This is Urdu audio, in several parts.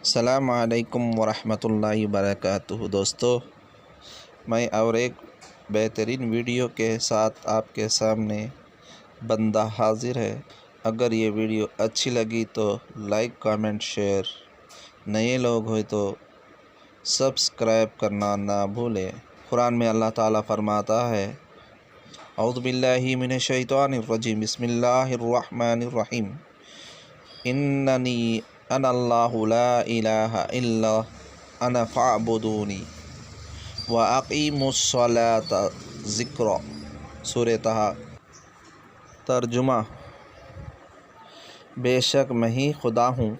السلام علیکم ورحمۃ اللہ وبرکاتہ دوستو، میں اور ایک بہترین ویڈیو کے ساتھ آپ کے سامنے بندہ حاضر ہے۔ اگر یہ ویڈیو اچھی لگی تو لائک، کامنٹ، شیئر، نئے لوگ ہوئے تو سبسکرائب کرنا نہ بھولیں۔ قرآن میں اللہ تعالیٰ فرماتا ہے، اعوذ باللہ من الشیطان الرجیم، بسم اللہ الرحمن الرحیم، اننی انا اللہ لا الہ الا انا فاعبدونی واقیموا الصلاۃ ذکر۔ سورہ طٰہٰ۔ ترجمہ: بے شک میں ہی خدا ہوں،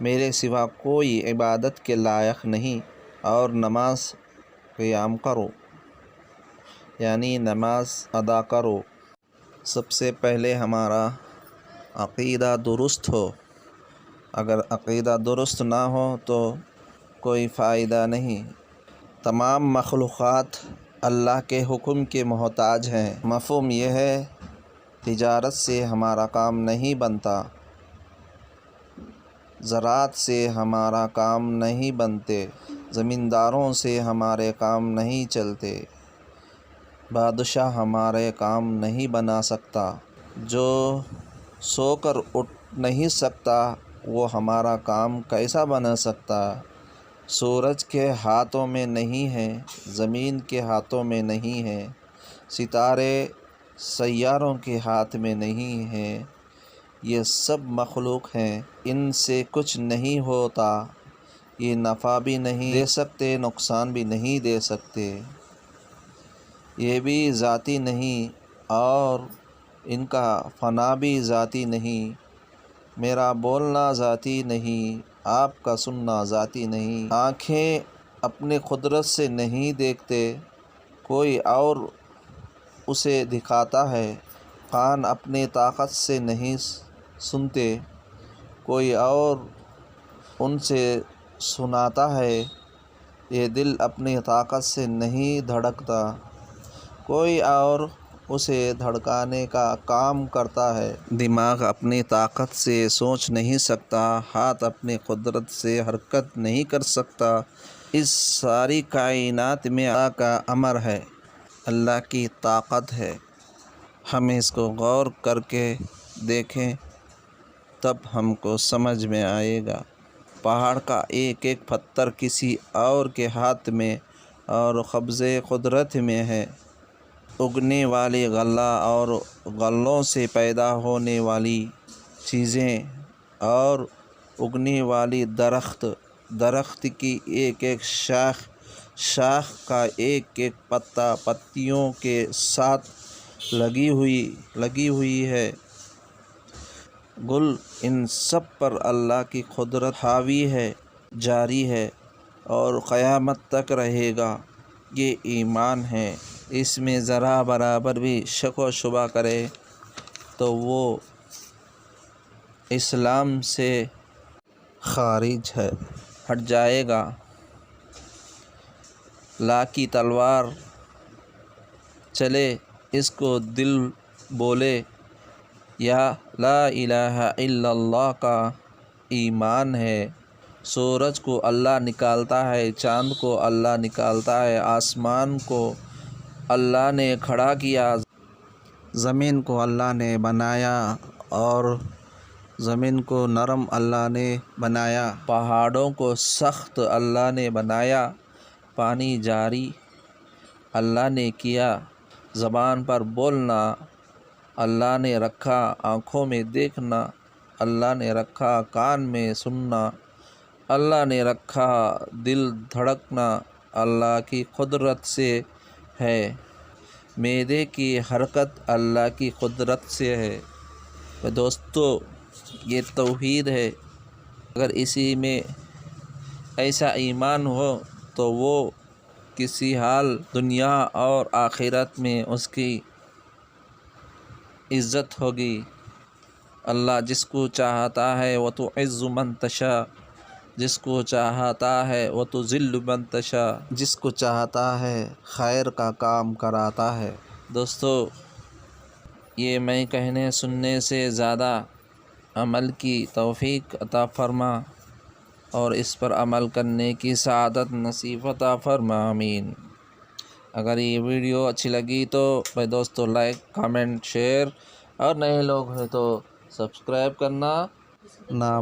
میرے سوا کوئی عبادت کے لائق نہیں، اور نماز قیام کرو، یعنی نماز ادا کرو۔ سب سے پہلے ہمارا عقیدہ درست ہو۔ اگر عقیدہ درست نہ ہو تو کوئی فائدہ نہیں۔ تمام مخلوقات اللہ کے حکم کے محتاج ہیں۔ مفہوم یہ ہے، تجارت سے ہمارا کام نہیں بنتا، زراعت سے ہمارا کام نہیں بنتے، زمینداروں سے ہمارے کام نہیں چلتے، بادشاہ ہمارے کام نہیں بنا سکتا، جو سو کر اٹھ نہیں سکتا وہ ہمارا کام کیسا بنا سکتا؟ سورج کے ہاتھوں میں نہیں ہے، زمین کے ہاتھوں میں نہیں ہے، ستارے سیاروں کے ہاتھ میں نہیں ہیں، یہ سب مخلوق ہیں، ان سے کچھ نہیں ہوتا، یہ نفع بھی نہیں دے سکتے، نقصان بھی نہیں دے سکتے، یہ بھی ذاتی نہیں اور ان کا فنا بھی ذاتی نہیں، میرا بولنا ذاتی نہیں، آپ کا سننا ذاتی نہیں۔ آنکھیں اپنی قدرت سے نہیں دیکھتے، کوئی اور اسے دکھاتا ہے، کان اپنی طاقت سے نہیں سنتے، کوئی اور ان سے سناتا ہے، یہ دل اپنی طاقت سے نہیں دھڑکتا، کوئی اور اسے دھڑکانے کا کام کرتا ہے۔ دماغ اپنی طاقت سے سوچ نہیں سکتا، ہاتھ اپنی قدرت سے حرکت نہیں کر سکتا، اس ساری کائنات میں اللہ کا امر ہے، اللہ کی طاقت ہے۔ ہم اس کو غور کر کے دیکھیں تب ہم کو سمجھ میں آئے گا۔ پہاڑ کا ایک ایک پتھر کسی اور کے ہاتھ میں اور قبضے قدرت میں ہے۔ اگنے والی غلہ اور غلوں سے پیدا ہونے والی چیزیں اور اگنے والی درخت کی ایک ایک شاخ کا ایک ایک پتا پتیوں کے ساتھ لگی ہوئی ہے، گل، ان سب پر اللہ کی قدرت حاوی ہے، جاری ہے اور قیامت تک رہے گا۔ یہ ایمان ہے، اس میں ذرا برابر بھی شک و شبہ کرے تو وہ اسلام سے خارج ہے، ہٹ جائے گا۔ لا کی تلوار چلے، اس کو دل بولے، یا لا الہ الا اللہ کا ایمان ہے۔ سورج کو اللہ نکالتا ہے، چاند کو اللہ نکالتا ہے، آسمان کو اللہ نے کھڑا کیا، زمین کو اللہ نے بنایا اور زمین کو نرم اللہ نے بنایا، پہاڑوں کو سخت اللہ نے بنایا، پانی جاری اللہ نے کیا، زبان پر بولنا اللہ نے رکھا، آنکھوں میں دیکھنا اللہ نے رکھا، کان میں سننا اللہ نے رکھا، دل دھڑکنا اللہ کی قدرت سے ہے، معدے کی حرکت اللہ کی قدرت سے ہے۔ دوستو، یہ توحید ہے۔ اگر اسی میں ایسا ایمان ہو تو وہ کسی حال دنیا اور آخرت میں اس کی عزت ہوگی۔ اللہ جس کو چاہتا ہے وَتُعِزُّ مَن تَشَاءُ، جس کو چاہتا ہے وَتُذِلُّ مَن تَشَاءُ، جس کو چاہتا ہے خیر کا کام کراتا ہے۔ دوستو، یہ میں کہنے سننے سے زیادہ عمل کی توفیق عطا فرما۔ اور اس پر عمل کرنے کی سعادت نصیب عطا فرما، آمین۔ اگر یہ ویڈیو اچھی لگی تو بھائی دوستو لائک، کامنٹ، شیئر، اور نئے لوگ ہیں تو سبسکرائب کرنا نہ